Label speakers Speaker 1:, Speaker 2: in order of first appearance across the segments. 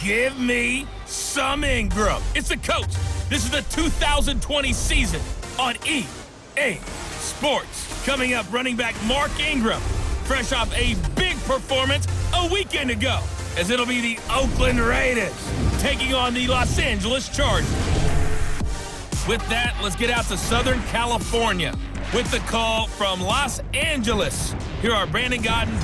Speaker 1: Give me some Ingram. It's the coach. This is the 2020 season on EA Sports. Coming up, running back Mark Ingram, fresh off a big performance a weekend ago, as it'll be the Oakland Raiders taking on the Los Angeles Chargers. With that, let's get out to Southern California with the call from Los Angeles. Here are Brandon Godden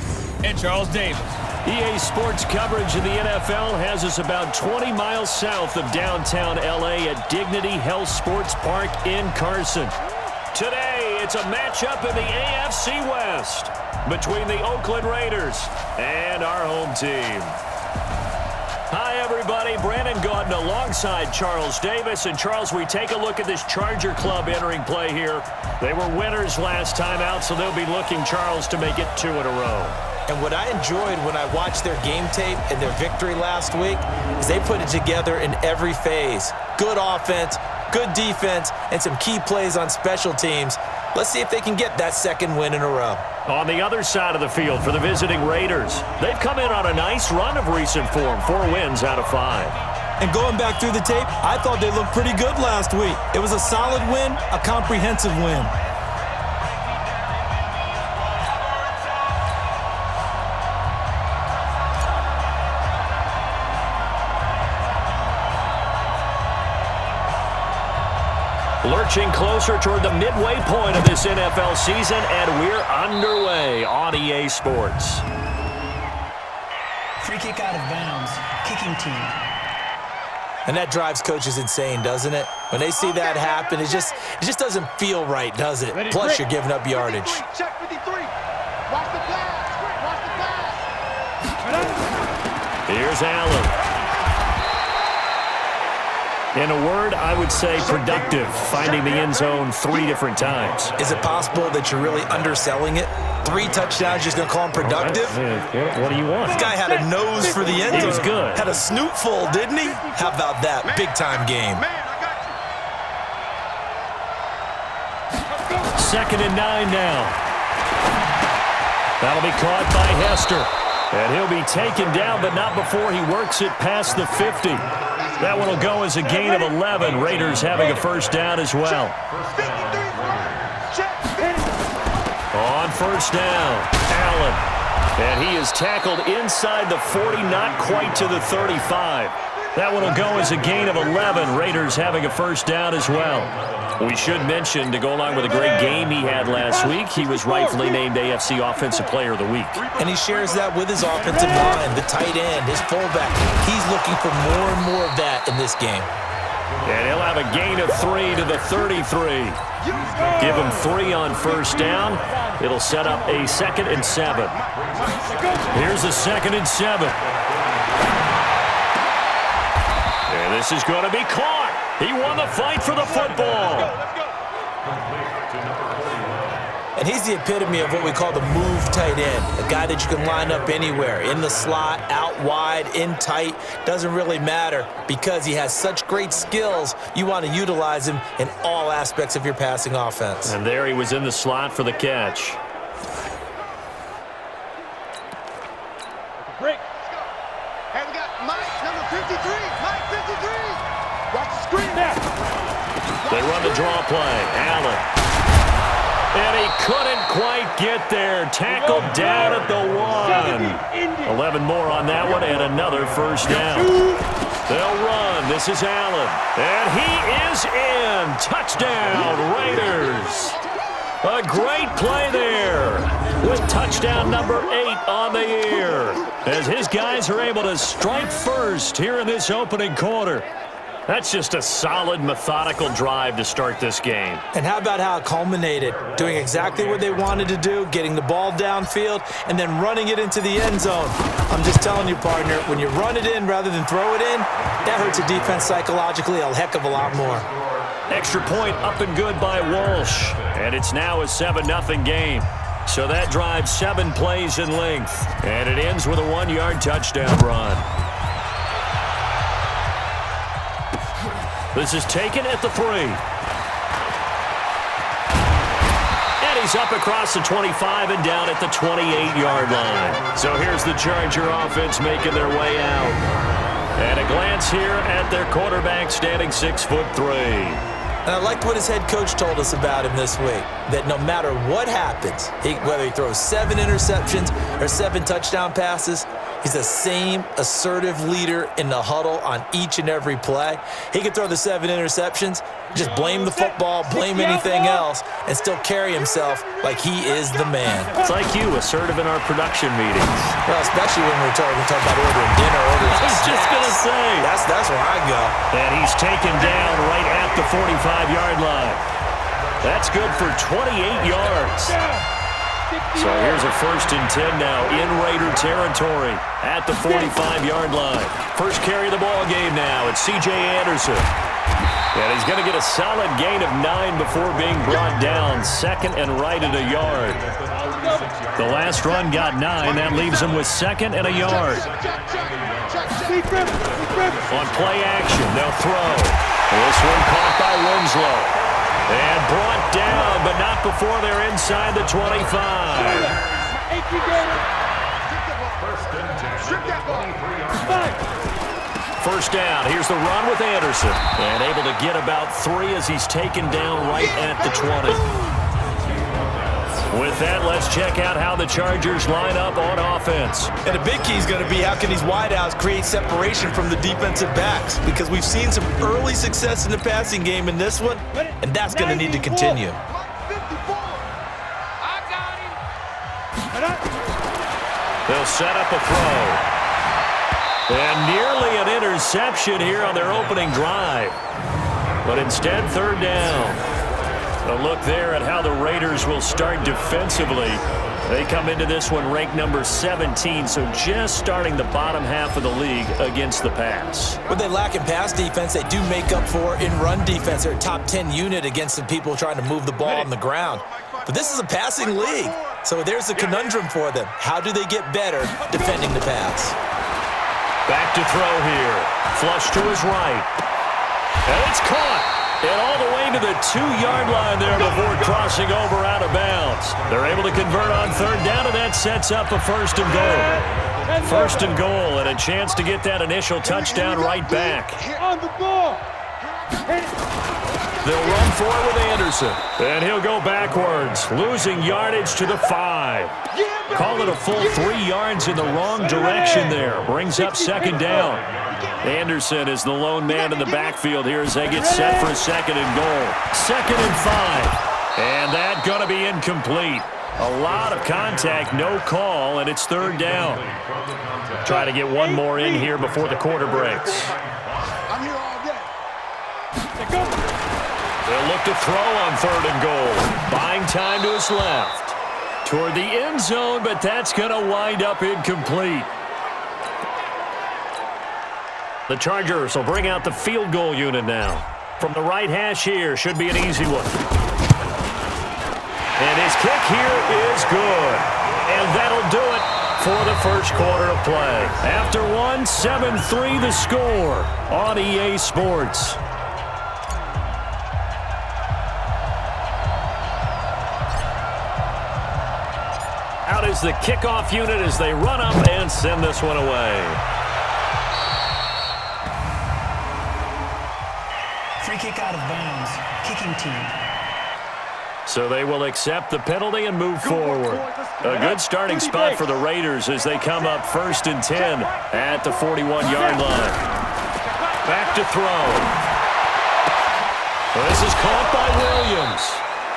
Speaker 1: and Charles Davis.
Speaker 2: EA Sports coverage of the NFL has us about 20 miles south of downtown LA at Dignity Health Sports Park in Carson. Today, it's a matchup in the AFC West between the Oakland Raiders and our home team. Hi, everybody. Brandon Gaudin alongside Charles Davis. And, Charles, we take a look at this Charger club entering play here. They were winners last time out, so they'll be looking, Charles, to make it 2 in a row.
Speaker 3: And what I enjoyed when I watched their game tape and their victory last week is they put it together in every phase. Good offense, good defense, and some key plays on special teams. Let's see if they can get that second win in a row.
Speaker 2: On the other side of the field for the visiting Raiders, they've come in on a nice run of recent form, 4 wins out of 5.
Speaker 4: And going back through the tape, I thought they looked pretty good last week. It was a solid win, a comprehensive win.
Speaker 2: Lurching closer toward the midway point of this NFL season, and we're underway on EA Sports.
Speaker 5: Free kick out of bounds, kicking team.
Speaker 3: And that drives coaches insane, doesn't it? When they see that happen, it just doesn't feel right, does it? Plus, you're giving up yardage.
Speaker 6: Check 53. Watch the pass. Watch the pass.
Speaker 2: Here's Allen. In a word, I would say productive, finding the end zone 3 different times.
Speaker 3: Is it possible that you're really underselling it? 3 touchdowns, just going to call him productive?
Speaker 2: What do you want?
Speaker 3: This guy had a nose for the end zone.
Speaker 2: He was good.
Speaker 3: Had a snoot full, didn't he? How about that? Big-time game.
Speaker 2: 2nd and 9 now. That'll be caught by Hester. And he'll be taken down, but not before he works it past the 50. That one will go as a gain of 11. Raiders having a first down as well. On first down, Allen. And he is tackled inside the 40, not quite to the 35. That one will go as a gain of 11. Raiders having a first down as well. We should mention, to go along with a great game he had last week, he was rightfully named AFC Offensive Player of the Week.
Speaker 3: And he shares that with his offensive line, the tight end, his fullback. He's looking for more and more of that in this game.
Speaker 2: And he'll have a gain of 3 to the 33. Give him 3 on first down. It'll set up a 2nd and 7. Here's a 2nd and 7. And this is going to be caught. He won the fight for the football.
Speaker 3: And he's the epitome of what we call the move tight end, a guy that you can line up anywhere, in the slot, out wide, in tight, doesn't really matter because he has such great skills. You want to utilize him in all aspects of your passing offense.
Speaker 2: And there he was in the slot for the catch.
Speaker 6: Break. Hey, we got Mike, number 53. Mike, 53. Watch the screen.
Speaker 2: They run the draw play. Allen. And he couldn't quite get there. Tackled down at the 1. 11 more on that one and another first down. They'll run. This is Allen. And he is in. Touchdown, Raiders. A great play there with touchdown number 8 on the year as his guys are able to strike first here in this opening quarter. That's just a solid, methodical drive to start this game.
Speaker 3: And how about how it culminated? Doing exactly what they wanted to do, getting the ball downfield, and then running it into the end zone. I'm just telling you, partner, when you run it in rather than throw it in, that hurts a defense psychologically a heck of a lot more.
Speaker 2: Extra point up and good by Walsh. And it's now a 7-0 game. So that drives 7 plays in length. And it ends with a 1-yard touchdown run. This is taken at the 3. And he's up across the 25 and down at the 28-yard line. So here's the Charger offense making their way out. And a glance here at their quarterback standing 6'3".
Speaker 3: And I liked what his head coach told us about him this week, that no matter what happens, whether he throws 7 interceptions or 7 touchdown passes, he's the same assertive leader in the huddle on each and every play. He can throw the 7 interceptions, just blame the football, blame anything else, and still carry himself like he is the man.
Speaker 2: It's like you, assertive in our production meetings.
Speaker 3: Well, especially when we're talking about ordering dinner, ordering
Speaker 2: I was just going to say.
Speaker 3: That's where I go.
Speaker 2: And he's taken down right at the 45-yard line. That's good for 28 yards. So here's a 1st and 10 now in Raider territory at the 45-yard line. First carry of the ball game now. It's C.J. Anderson. And he's going to get a solid gain of 9 before being brought down. 2nd and right at a yard. The last run got 9. That leaves him with 2nd and a yard. On play action, they'll throw. This one caught by Winslow. And brought down, but not before they're inside the 25. First down. Here's the run with Anderson. And able to get about 3 as he's taken down right at the 20. With that, let's check out how the Chargers line up on offense.
Speaker 4: And the big key is going to be how can these wideouts create separation from the defensive backs, because we've seen some early success in the passing game in this one, and that's going to need to continue.
Speaker 2: They'll set up a throw. And nearly an interception here on their opening drive. But instead, 3rd down. A look there at how the Raiders will start defensively. They come into this one ranked number 17, so just starting the bottom half of the league against the pass.
Speaker 3: What they lack in pass defense, they do make up for in run defense. They're a top 10 unit against the people trying to move the ball on the ground. But this is a passing league, so there's a conundrum for them. How do they get better defending the pass?
Speaker 2: Back to throw here. Flush to his right. And it's caught. And all the way to the 2-yard line there before crossing over out of bounds. They're able to convert on 3rd down, and that sets up a 1st and goal. 1st and goal, and a chance to get that initial touchdown right back. They'll run for it with Anderson. And he'll go backwards, losing yardage to the 5. Call it a full 3 yards in the wrong direction there. Brings up 2nd down. Anderson is the lone man in the backfield here as they get set for a 2nd and goal. 2nd and 5. And that going to be incomplete. A lot of contact, no call, and it's 3rd down. Try to get one more in here before the quarter breaks. They'll look to throw on 3rd and goal. Buying time to his left. Toward the end zone, but that's going to wind up incomplete. The Chargers will bring out the field goal unit now. From the right hash here, should be an easy one. And his kick here is good. And that'll do it for the first quarter of play. After one, 7-3 the score on EA Sports. Out is the kickoff unit as they run up and send this one away.
Speaker 5: Free kick out of bounds. Kicking team.
Speaker 2: So they will accept the penalty and move forward. A good starting spot for the Raiders as they come up 1st and 10 at the 41-yard line. Back to throw. This is caught by Williams.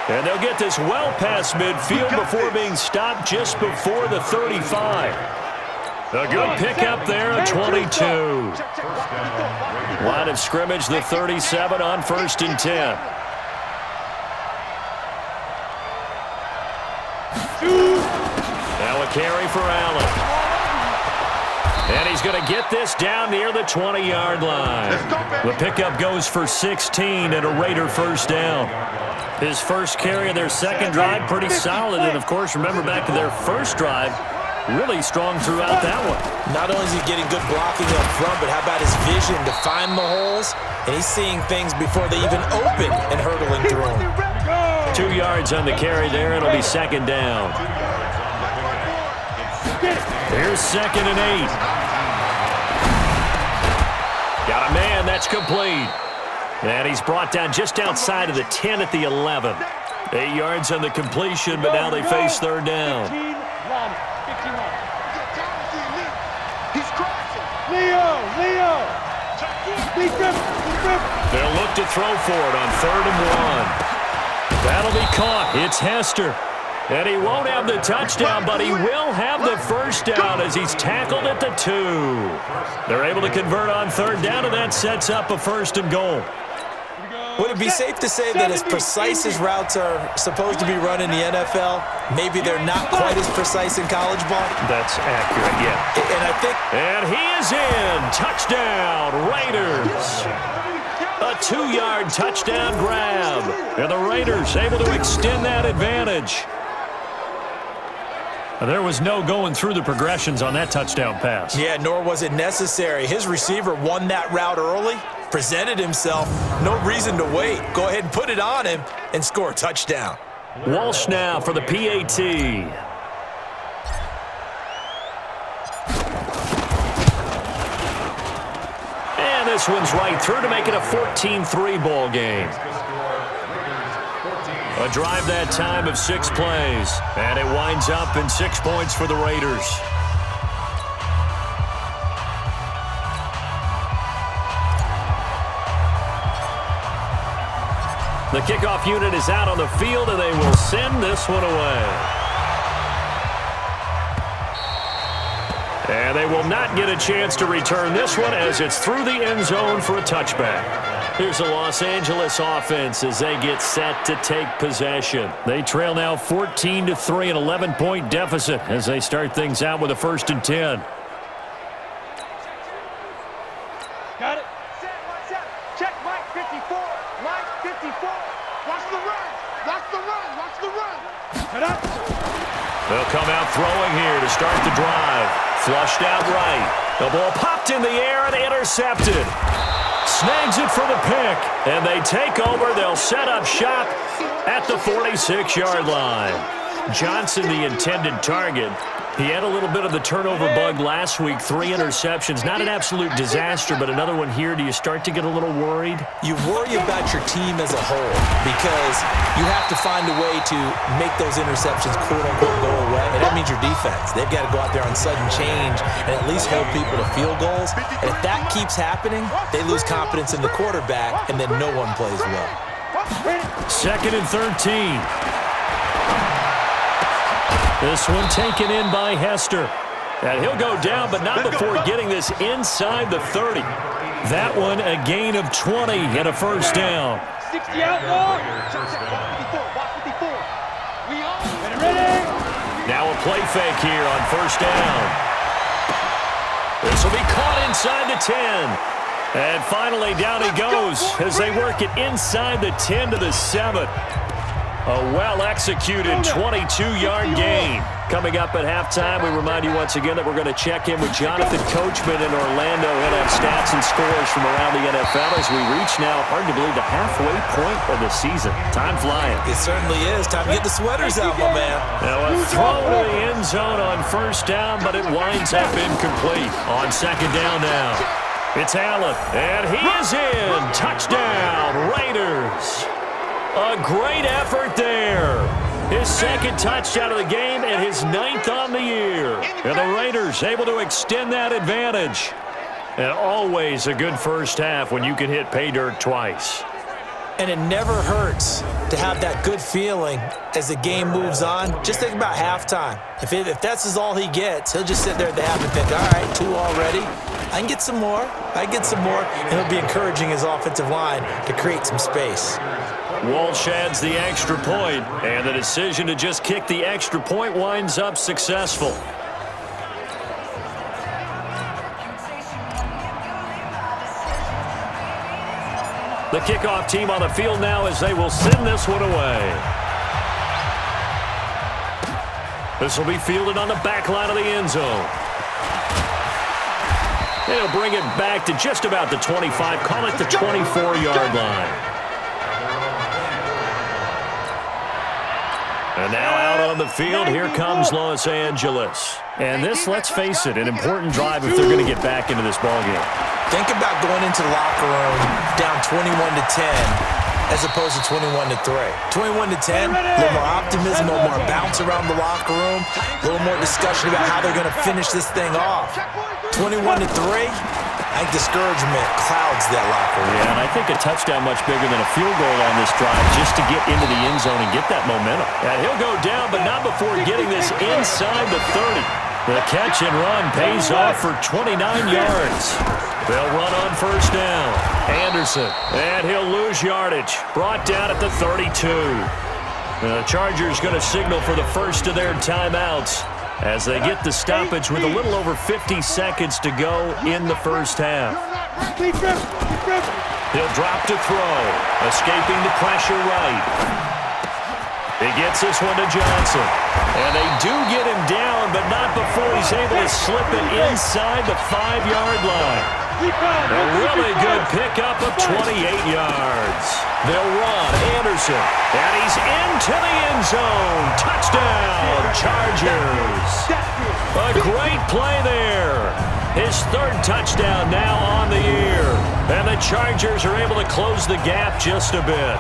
Speaker 2: And they'll get this well past midfield before being stopped just before the 35. A good pickup there at 22. Line of scrimmage, the 37 on 1st and 10. Now a carry for Allen. And he's going to get this down near the 20-yard line. The pickup goes for 16 and a Raider 1st down. His first carry of their 2nd drive, pretty solid. And, of course, remember back to their 1st drive, really strong throughout that one.
Speaker 3: Not only is he getting good blocking up front, but how about his vision to find the holes? And he's seeing things before they even open and hurdling through them.
Speaker 2: 2 yards on the carry there. It'll be 2nd down. Here's 2nd and 8. and that's complete. And he's brought down just outside of the 10 at the 11. 8 yards on the completion, but now they face third down.
Speaker 6: 15-1. He's crossing. Leo.
Speaker 2: They'll look to throw for it on 3rd and 1. That'll be caught. It's Hester. And he won't have the touchdown, but he will have the first down as he's tackled at the 2. They're able to convert on 3rd down, and that sets up a 1st and goal.
Speaker 3: Would it be safe to say that as precise as routes are supposed to be run in the NFL, maybe they're not quite as precise in college ball?
Speaker 2: That's accurate, yeah.
Speaker 3: And I think...
Speaker 2: And he is in. Touchdown, Raiders. A 2-yard touchdown grab. And the Raiders able to extend that advantage. There was no going through the progressions on that touchdown pass.
Speaker 3: Yeah, nor was it necessary. His receiver won that route early, presented himself, no reason to wait. Go ahead and put it on him and score a touchdown.
Speaker 2: Walsh now for the PAT. And this one's right through to make it a 14-3 ball game. A drive that time of 6 plays, and it winds up in 6 points for the Raiders. The kickoff unit is out on the field, and they will send this one away. And they will not get a chance to return this one as it's through the end zone for a touchback. Here's the Los Angeles offense as they get set to take possession. They trail now 14-3, an 11-point deficit as they start things out with a 1st and 10.
Speaker 6: Got it. Set. Check Mike 54. Mike 54. Watch the run. Watch the run. Cut up.
Speaker 2: They'll come out throwing here to start the drive. Flushed out right. The ball popped in the air and intercepted. Snags it for the pick, and they take over. They'll set up shop at the 46-yard line. Johnson, the intended target. He had a little bit of the turnover bug last week, 3 interceptions. Not an absolute disaster, but another one here. Do you start to get a little worried?
Speaker 3: You worry about your team as a whole because you have to find a way to make those interceptions, quote-unquote, go away. And that means your defense. They've got to go out there on sudden change and at least hold people to field goals. And if that keeps happening, they lose confidence in the quarterback, and then no one plays well.
Speaker 2: 2nd and 13. This one taken in by Hester. And he'll go down, but not before getting this inside the 30. That one a gain of 20 and a 1st down.
Speaker 6: 60 out long. Ready.
Speaker 2: Now a play fake here on 1st down. This will be caught inside the 10. And finally down he goes as they work it inside the 10 to the 7. A well-executed 22-yard gain. Coming up at halftime, we remind you once again that we're going to check in with Jonathan Coachman in Orlando. He'll have stats and scores from around the NFL as we reach now, hard to believe, the halfway point of the season. Time flying.
Speaker 3: It certainly is. Time to get the sweaters out, my man.
Speaker 2: Now a throw to the end zone on 1st down, but it winds up incomplete. On 2nd down now, it's Allen, and he is in. Touchdown, Raiders. A great effort there. His 2nd touchdown of the game and his 9th on the year. And the Raiders able to extend that advantage. And always a good 1st half when you can hit pay dirt twice.
Speaker 3: And it never hurts to have that good feeling as the game moves on. Just think about halftime. If that's all he gets, he'll just sit there at the half and think, all right, 2 already. I can get some more. And he'll be encouraging his offensive line to create some space.
Speaker 2: Walsh adds the extra point, and the decision to just kick the extra point winds up successful. The kickoff team on the field now as they will send this one away. This will be fielded on the back line of the end zone. They'll bring it back to just about the 25, call it the 24-yard line. And now out on the field, here comes Los Angeles. And this, let's face it, an important drive if they're going to get back into this ballgame.
Speaker 3: Think about going into the locker room down 21-10 as opposed to 21-3. 21-10, a little more optimism, a little more bounce around the locker room, a little more discussion about how they're going to finish this thing off. 21-3, I think discouragement clouds that locker room.
Speaker 2: Yeah, and I think a touchdown much bigger than a field goal on this drive just to get into the end zone and get that momentum. And he'll go down, but not before getting this inside the 30. The catch and run pays off for 29 yards. They'll run on first down. Anderson, and he'll lose yardage. Brought down at the 32. The Chargers going to signal for the first of their timeouts as they get the stoppage with a little over 50 seconds to go in the first half. He'll drop to throw, escaping the pressure right. He gets this one to Johnson. And they do get him down, but not before he's able to slip it inside the 5-yard line. A really good pickup of 28 yards. They'll run Anderson, and he's into the end zone. Touchdown, Chargers. A great play there. His third touchdown now on the year. And the Chargers are able to close the gap just a bit.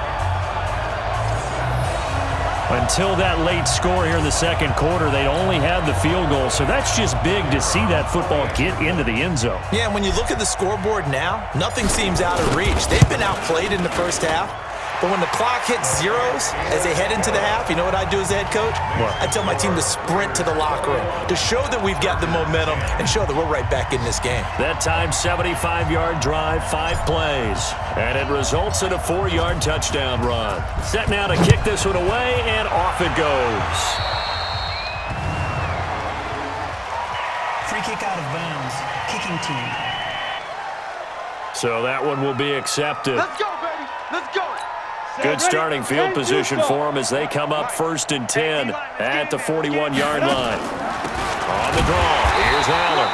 Speaker 2: Until that late score here in the second quarter, they only had the field goal, so that's just big to see that football get into the end zone.
Speaker 3: Yeah, and when you look at the scoreboard now, nothing seems out of reach. They've been outplayed in the first half, but when the clock hits zeros as they head into the half, you know what I do as the head coach?
Speaker 2: What?
Speaker 3: I tell my team to sprint to the locker room to show that we've got the momentum and show that we're right back in this game.
Speaker 2: That time, 75-yard drive, 5 plays. And it results in a 4-yard touchdown run. Set now to kick this one away, and off it goes.
Speaker 5: Free kick out of bounds. Kicking team.
Speaker 2: So that one will be accepted.
Speaker 6: Let's go, baby. Let's go.
Speaker 2: Good starting field position for them as they come up 1st and 10 at the 41-yard line. On the draw, here's Allen.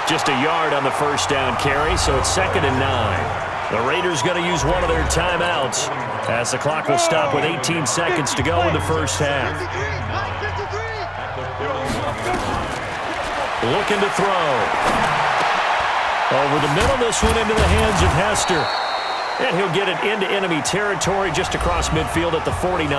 Speaker 2: Just a yard on the first down carry, so it's 2nd and 9. The Raiders going to use one of their timeouts as the clock will stop with 18 seconds to go in the first half. Looking to throw. Over the middle, this one into the hands of Hester. And he'll get it into enemy territory just across midfield at the 49.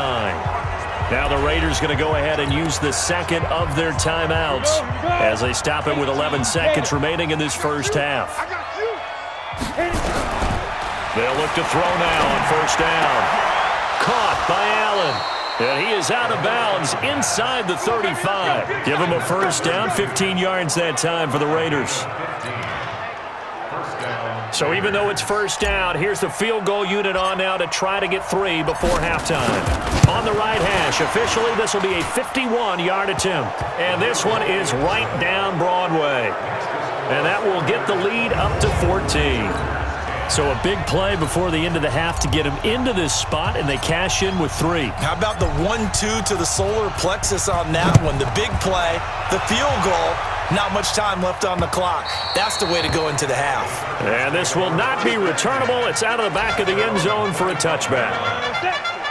Speaker 2: Now the Raiders going to go ahead and use the second of their timeouts as they stop it with 11 seconds remaining in this first half. They'll look to throw now on first down. Caught by Allen. And he is out of bounds inside the 35. Give him a first down, 15 yards that time for the Raiders. So even though it's first down, here's the field goal unit on now to try to get 3 before halftime. On the right hash, officially this will be a 51-yard attempt. And this one is right down Broadway. And that will get the lead up to 14. So a big play before the end of the half to get him into this spot, and they cash in with 3.
Speaker 3: How about the 1-2 to the solar plexus on that one? The big play, the field goal, not much time left on the clock. That's the way to go into the half.
Speaker 2: And this will not be returnable. It's out of the back of the end zone for a touchback.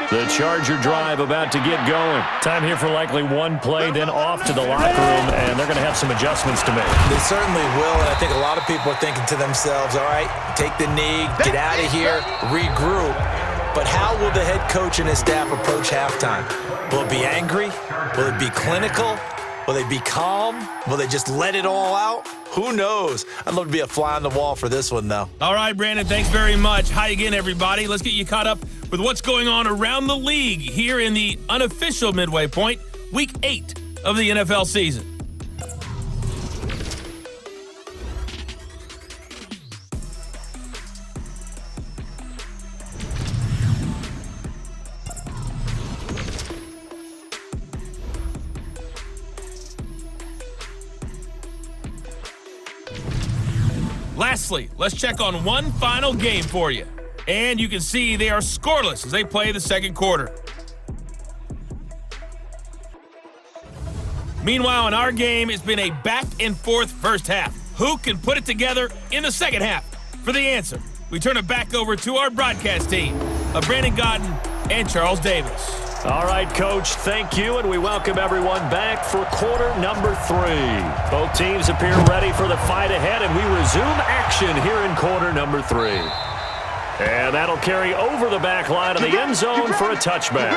Speaker 2: The Charger drive about to get going. Time here for likely one play, then off to the locker room, and they're going to have some adjustments to make.
Speaker 3: They certainly will, and I think a lot of people are thinking to themselves, all right, take the knee, get out of here, regroup. But how will the head coach and his staff approach halftime? Will it be angry? Will it be clinical? Will they be calm? Will they just let it all out? Who knows? I'd love to be a fly on the wall for this one, though.
Speaker 1: All right, Brandon, thanks very much. Hi again, everybody. Let's get you caught up with what's going on around the league here in the unofficial midway point, Week 8 of the NFL season. Lastly, let's check on one final game for you. And you can see they are scoreless as they play the second quarter. Meanwhile, in our game, it's been a back-and-forth first half. Who can put it together in the second half? For the answer, we turn it back over to our broadcast team of Brandon Godden and Charles Davis.
Speaker 2: All right, Coach, thank you, and we welcome everyone back for quarter number 3. Both teams appear ready for the fight ahead, and we resume action here in quarter number 3. And that'll carry over the back line of the end zone for a touchback.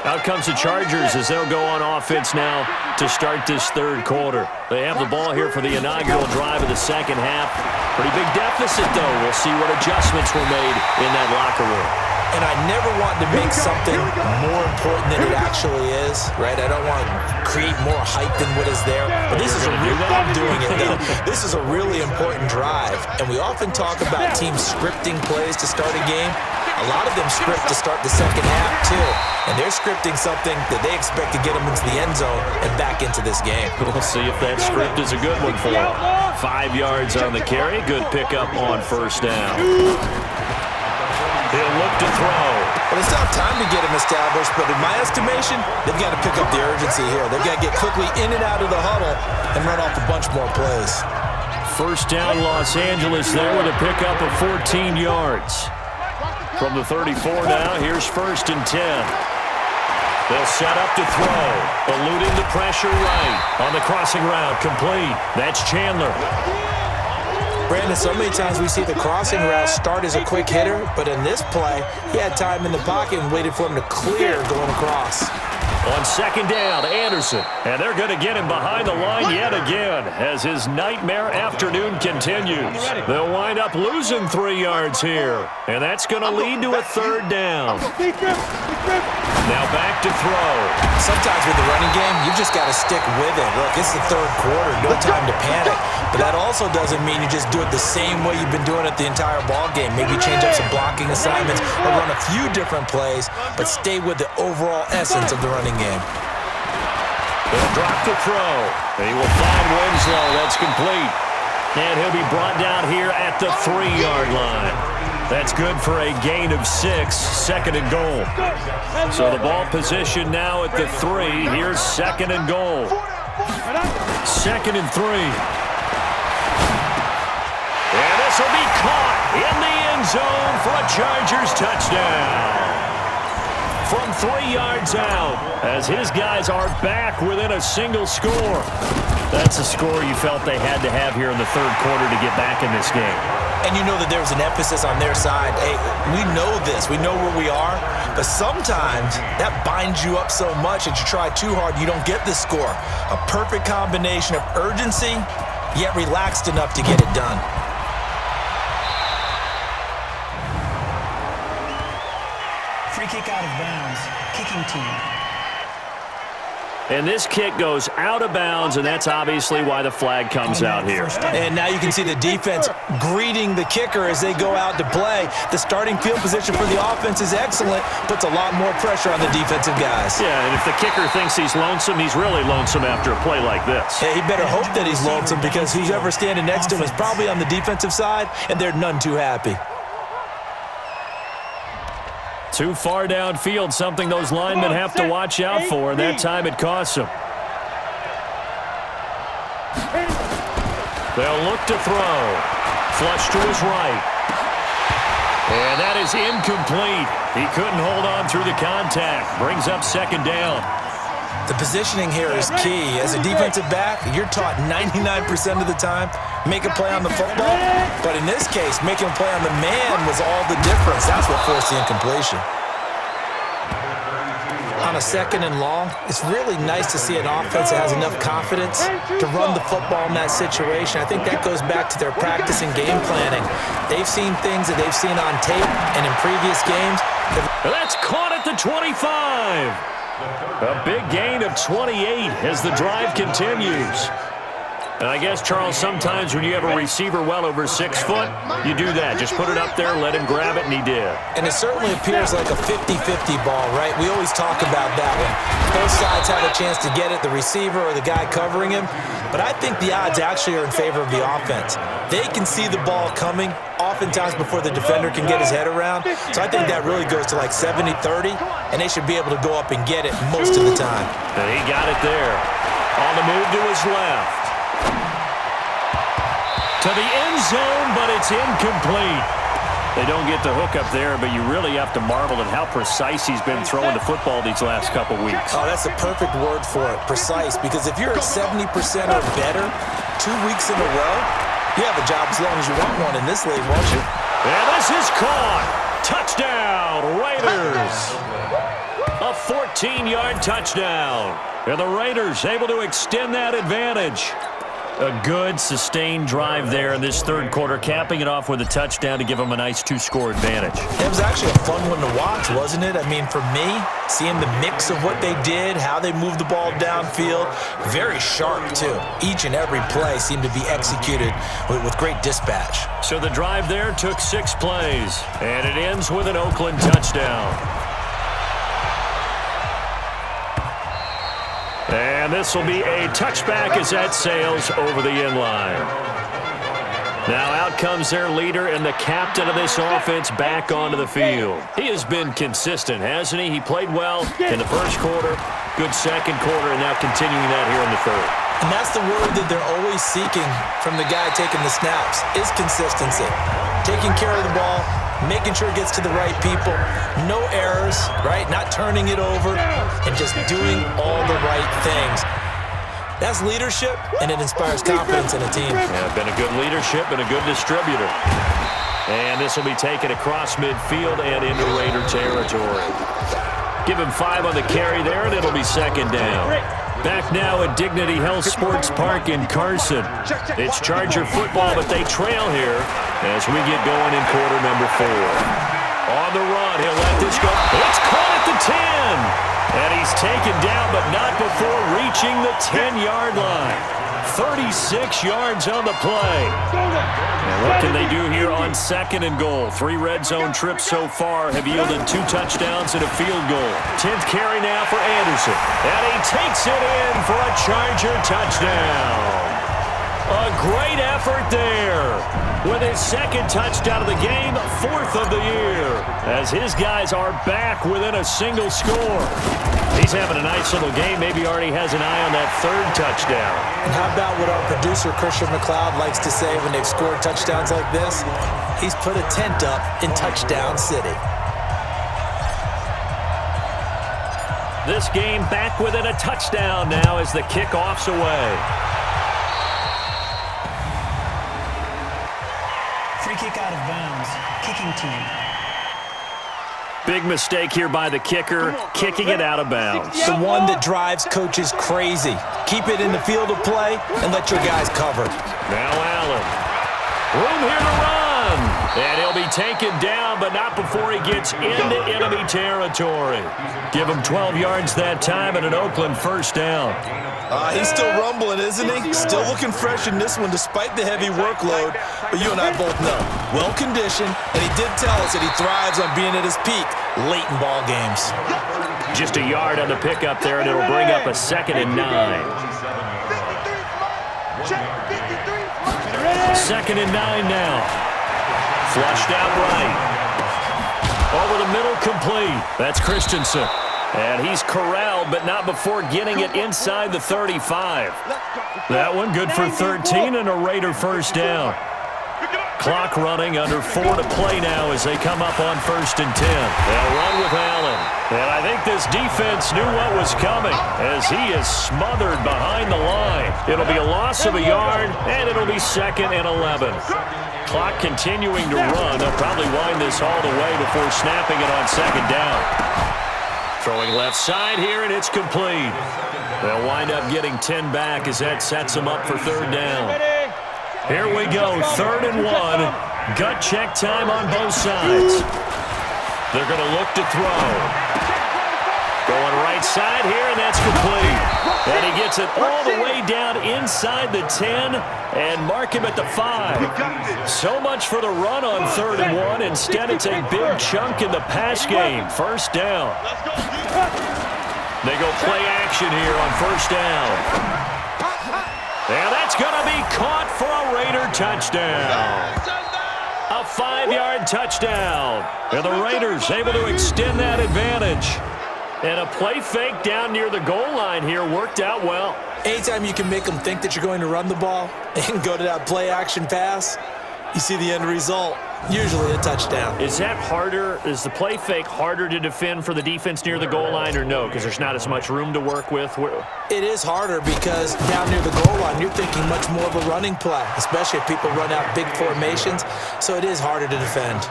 Speaker 2: Out comes the Chargers as they'll go on offense now to start this third quarter. They have the ball here for the inaugural drive of the second half. Pretty big deficit, though. We'll see what adjustments were made in that locker room.
Speaker 3: And I never want to make something more important than it actually is, right? I don't want to create more hype than what is there. But this is a real, I'm doing it though. This is a really important drive. And we often talk about teams scripting plays to start a game. A lot of them script to start the second half too. And they're scripting something that they expect to get them into the end zone and back into this game.
Speaker 2: We'll see if that script is a good one for them. 5 yards on the carry. Good pickup on first down. He'll look to throw.
Speaker 3: Well, it's not time to get him established, but in my estimation, they've got to pick up the urgency here. They've got to get quickly in and out of the huddle and run off a bunch more plays.
Speaker 2: First down, Los Angeles there with a pickup of 14 yards. From the 34 now, here's 1st and 10. They'll set up to throw, eluding the pressure right. On the crossing route, complete. That's Chandler.
Speaker 3: Brandon, so many times we see the crossing route start as a quick hitter, but in this play, he had time in the pocket and waited for him to clear going across.
Speaker 2: On second down, Anderson. And they're going to get him behind the line yet again as his nightmare afternoon continues. They'll wind up losing 3 yards here. And that's going to lead to a third down. Now back to throw.
Speaker 3: Sometimes with the running game, you've just got to stick with it. Look, it's the third quarter, no time to panic. But that also doesn't mean you just do it the same way you've been doing it the entire ball game. Maybe change up some blocking assignments or run a few different plays, but stay with the overall essence of the running game.
Speaker 2: They'll drop the throw. He will find Winslow. That's complete. And he'll be brought down here at the 3-yard line. That's good for a gain of 6, 2nd and goal. So the ball position now at the 3. Here's 2nd and goal. 2nd and 3. And this will be caught in the end zone for a Chargers touchdown. From 3 yards out, as his guys are back within a single score. That's a score you felt they had to have here in the third quarter to get back in this game.
Speaker 3: And you know that there's an emphasis on their side. Hey, we know this. We know where we are. But sometimes that binds you up so much that you try too hard, you don't get the score. A perfect combination of urgency, yet relaxed enough to get it done.
Speaker 5: Free kick out of bounds. Kicking team.
Speaker 2: And this kick goes out of bounds, and that's obviously why the flag comes out here.
Speaker 3: And now you can see the defense greeting the kicker as they go out to play. The starting field position for the offense is excellent, puts a lot more pressure on the defensive guys.
Speaker 2: Yeah, and if the kicker thinks he's lonesome, he's really lonesome after a play like this.
Speaker 3: Yeah, he better hope that he's lonesome because who's ever standing next to him is probably on the defensive side, and they're none too happy.
Speaker 2: Too far downfield, something those linemen have to watch out for, and that time it costs them. They'll look to throw. Flush to his right. And that is incomplete. He couldn't hold on through the contact. Brings up 2nd down.
Speaker 3: The positioning here is key. As a defensive back, you're taught 99% of the time, make a play on the football. But in this case, making a play on the man was all the difference. That's what forced the incompletion. On a 2nd and long, it's really nice to see an offense that has enough confidence to run the football in that situation. I think that goes back to their practice and game planning. They've seen things that they've seen on tape and in previous games.
Speaker 2: That's caught at the 25. A big gain of 28 as the drive continues. And I guess, Charles, sometimes when you have a receiver well over 6 foot, you do that. Just put it up there, let him grab it, and he did.
Speaker 3: And it certainly appears like a 50-50 ball, right? We always talk about that one. Both sides have a chance to get it, the receiver or the guy covering him. But I think the odds actually are in favor of the offense. They can see the ball coming oftentimes before the defender can get his head around. So I think that really goes to like 70-30, and they should be able to go up and get it most of the time.
Speaker 2: And he got it there. On the move to his left. To the end zone, but it's incomplete. They don't get the hook up there, but you really have to marvel at how precise he's been throwing the football these last couple weeks.
Speaker 3: Oh, that's a perfect word for it, precise, because if you're at 70% or better 2 weeks in a row, you have a job as long as you want one in this league, won't you?
Speaker 2: And this is caught. Touchdown, Raiders. A 14-yard touchdown. And the Raiders able to extend that advantage. A good, sustained drive there in this third quarter, capping it off with a touchdown to give them a nice 2-score advantage.
Speaker 3: It was actually a fun one to watch, wasn't it? I mean, for me, seeing the mix of what they did, how they moved the ball downfield, very sharp, too. Each and every play seemed to be executed with great dispatch.
Speaker 2: So the drive there took 6 plays, and it ends with an Oakland touchdown. And this will be a touchback as that sails over the end line. Now out comes their leader and the captain of this offense back onto the field. He has been consistent, hasn't he? He played well in the first quarter, good second quarter, and now continuing that here in the third.
Speaker 3: And that's the word that they're always seeking from the guy taking the snaps, is consistency. Taking care of the ball, making sure it gets to the right people, no errors, right? Not turning it over, and just doing all the right things. That's leadership, and it inspires confidence in a team.
Speaker 2: Yeah, been a good leadership and a good distributor. And this will be taken across midfield and into Raider territory. Give him 5 on the carry there, and it'll be second down. Back now at Dignity Health Sports Park in Carson. It's Charger football, but they trail here as we get going in quarter number 4. On the run, he'll let this go. It's caught at the 10. And he's taken down, but not before reaching the 10-yard line. 36 yards on the play. And what can they do here on second and goal? 3 red zone trips so far have yielded 2 touchdowns and a field goal. 10th carry now for Anderson. And he takes it in for a Charger touchdown. A great effort there with his second touchdown of the game, 4th of the year, as his guys are back within a single score. He's having a nice little game. Maybe already has an eye on that 3rd touchdown.
Speaker 3: And how about what our producer, Christian McLeod, likes to say when they've scored touchdowns like this? He's put a tent up in Touchdown City.
Speaker 2: This game back within a touchdown now as the kickoff's away.
Speaker 5: Free kick out of bounds. Kicking team.
Speaker 2: Big mistake here by the kicker, kicking it out of bounds.
Speaker 3: The one that drives coaches crazy. Keep it in the field of play and let your guys cover.
Speaker 2: Now Allen. Room here to run. And he'll be taken down, but not before he gets into enemy territory. Give him 12 yards that time and an Oakland first down.
Speaker 4: He's still rumbling, isn't he? Still looking fresh in this one despite the heavy workload. But you and I both know, well-conditioned, and he did tell us that he thrives on being at his peak late in ball games.
Speaker 2: Just a yard on the pickup there, and it'll bring up a 2nd and 9. 2nd and 9 now. Flushed out right. Over the middle, complete. That's Christensen. And he's corralled, but not before getting it inside the 35. That one good for 13 and a Raider first down. Clock running, under 4 to play now as they come up on 1st and 10. They'll run with Allen. And I think this defense knew what was coming as he is smothered behind the line. It'll be a loss of a yard, and it'll be 2nd and 11. Clock continuing to run. They'll probably wind this all the way before snapping it on 2nd down. Throwing left side here, and it's complete. They'll wind up getting 10 back as that sets them up for 3rd down. Here we go, 3rd and 1. Gut check time on both sides. They're going to look to throw. Going right side here, and that's complete. And he gets it all the way down inside the 10 and mark him at the 5. So much for the run on 3rd and 1. Instead, it's a big chunk in the pass game. 1st down. They go play action here on 1st down. And that's going to be caught for a Raider touchdown. A 5-yard touchdown. And the Raiders able to extend that advantage. And a play fake down near the goal line here worked out well.
Speaker 3: Anytime you can make them think that you're going to run the ball and go to that play action pass,
Speaker 4: You see the end result, usually a touchdown.
Speaker 2: Is that harder? Is the play fake harder to defend for the defense near the goal line or no? Because there's not as much room to work with?
Speaker 3: It is harder because down near the goal line, you're thinking much more of a running play, especially if people run out big formations. So it is harder to defend.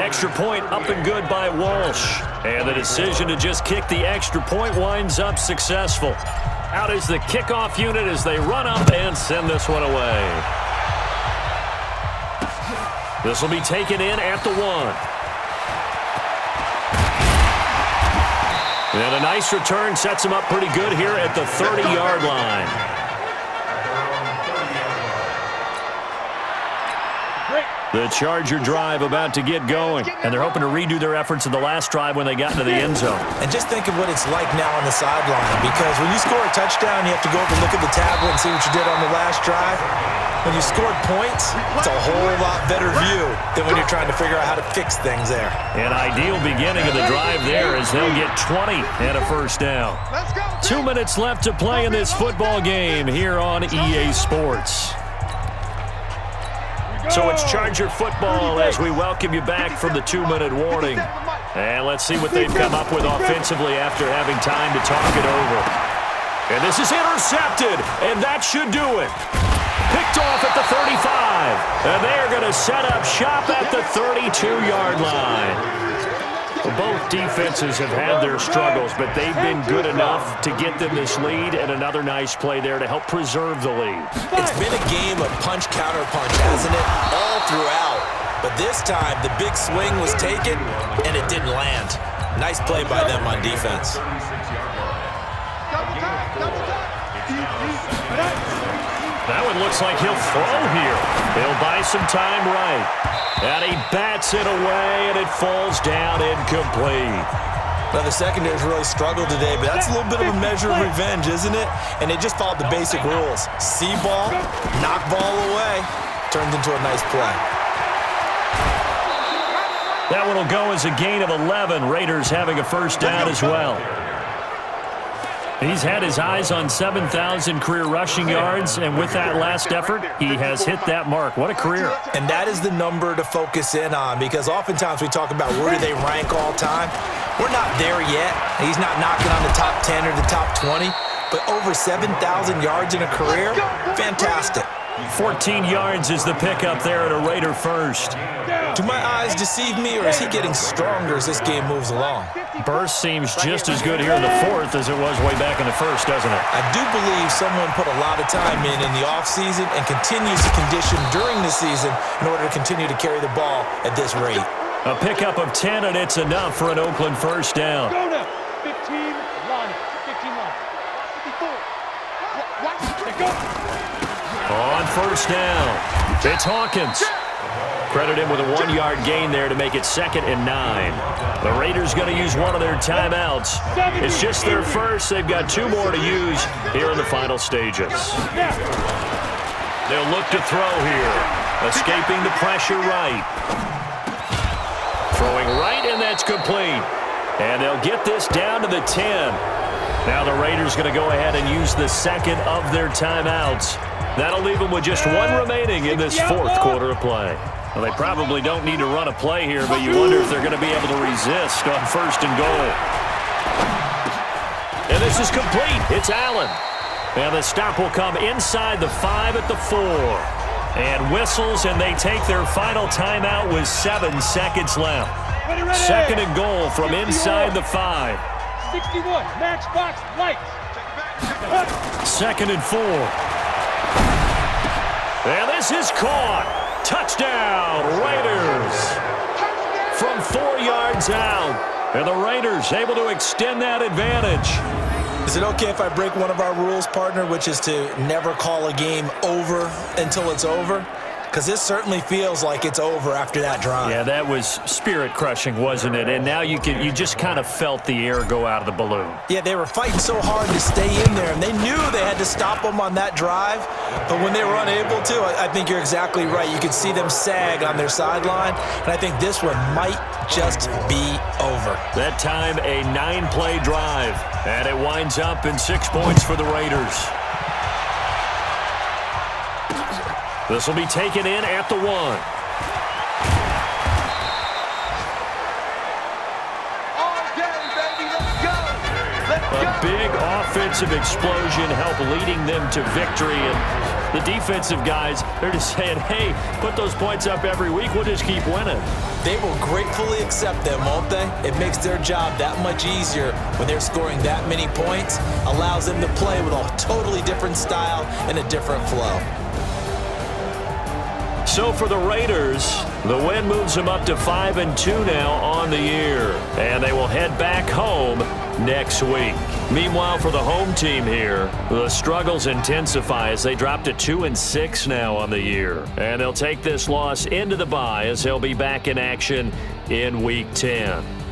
Speaker 2: Extra point up and good by Walsh. And the decision to just kick the extra point winds up successful. Out is the kickoff unit as they run up and send this one away. This will be taken in at the 1. And a nice return sets him up pretty good here at the 30-yard line. The Charger drive about to get going, and they're hoping to redo their efforts in the last drive when they got into the end zone.
Speaker 3: And just think of what it's like now on the sideline, because when you score a touchdown, you have to go over and look at the tablet and see what you did on the last drive. When you scored points, it's a whole lot better view than when you're trying to figure out how to fix things there.
Speaker 2: An ideal beginning of the drive there as they'll get 20 and a first down. 2 minutes left to play in this football game here on EA Sports. So it's Charger football as we welcome you back from the 2-minute warning. And let's see what they've come up with offensively after having time to talk it over. And this is intercepted, and that should do it. Picked off at the 35, and they're going to set up shop at the 32-yard line. Both defenses have had their struggles, but they've been good enough to get them this lead, and another nice play there to help preserve the lead.
Speaker 3: It's been a game of punch-counter-punch, hasn't it? All throughout. But this time, the big swing was taken, and it didn't land. Nice play by them on defense.
Speaker 2: That one looks like he'll throw here. He'll buy some time right. And he bats it away, and it falls down incomplete.
Speaker 3: Now, the secondary's really struggled today, but that's a little bit of a measure of revenge, isn't it? And they just followed the basic rules. See ball, knock ball away, turned into a nice play.
Speaker 2: That one will go as a gain of 11. Raiders having a first down as well. He's had his eyes on 7,000 career rushing yards, and with that last effort, he has hit that mark. What a career.
Speaker 3: And that is the number to focus in on, because oftentimes we talk about where do they rank all time. We're not there yet. He's not knocking on the top 10 or the top 20, but over 7,000 yards in a career, fantastic.
Speaker 2: 14 yards is the pickup there at a Raider first.
Speaker 3: Do my eyes deceive me, or is he getting stronger as this game moves along?
Speaker 2: Burst seems just as good here in the fourth as it was way back in the first, doesn't it?
Speaker 3: I do believe someone put a lot of time in the offseason and continues to condition during the season in order to continue to carry the ball at this rate.
Speaker 2: A pickup of 10, and it's enough for an Oakland first down.
Speaker 6: Go now. 15 line. 15 line. 54. Watch. Go.
Speaker 2: On first down, it's Hawkins. Credit him with a 1-yard gain there to make it 2nd and 9. The Raiders going to use one of their timeouts. It's just their first. They've got 2 more to use here in the final stages. They'll look to throw here. Escaping the pressure right. Throwing right, and that's complete. And they'll get this down to the 10. Now the Raiders going to go ahead and use the second of their timeouts. That'll leave them with just 1 remaining in this fourth quarter of play. Well, they probably don't need to run a play here, but you wonder if they're going to be able to resist on 1st and goal. And this is complete. It's Allen. And the stop will come inside the 5 at the 4. And whistles, and they take their final timeout with 7 seconds left. 2nd and goal from inside the 5.
Speaker 6: 61, matchbox, lights.
Speaker 2: 2nd and 4. And this is caught. Touchdown, Raiders. From 4 yards out. And the Raiders able to extend that advantage.
Speaker 3: Is it okay if I break one of our rules, partner, which is to never call a game over until it's over? Because this certainly feels like it's over after that drive.
Speaker 2: Yeah, that was spirit-crushing, wasn't it? And now you just kind of felt the air go out of the balloon.
Speaker 3: Yeah, they were fighting so hard to stay in there, and they knew they had to stop them on that drive. But when they were unable to, I think you're exactly right. You could see them sag on their sideline, and I think this one might just be over.
Speaker 2: That time, a 9-play drive, and it winds up in 6 points for the Raiders. This will be taken in at the 1. A big offensive explosion helped leading them to victory. And the defensive guys, they're just saying, hey, put those points up every week. We'll just keep winning.
Speaker 3: They will gratefully accept them, won't they? It makes their job that much easier when they're scoring that many points. Allows them to play with a totally different style and a different flow.
Speaker 2: So for the Raiders, the win moves them up to 5-2 now on the year. And they will head back home next week. Meanwhile, for the home team here, the struggles intensify as they drop to 2-6 now on the year. And they'll take this loss into the bye as they'll be back in action in Week 10.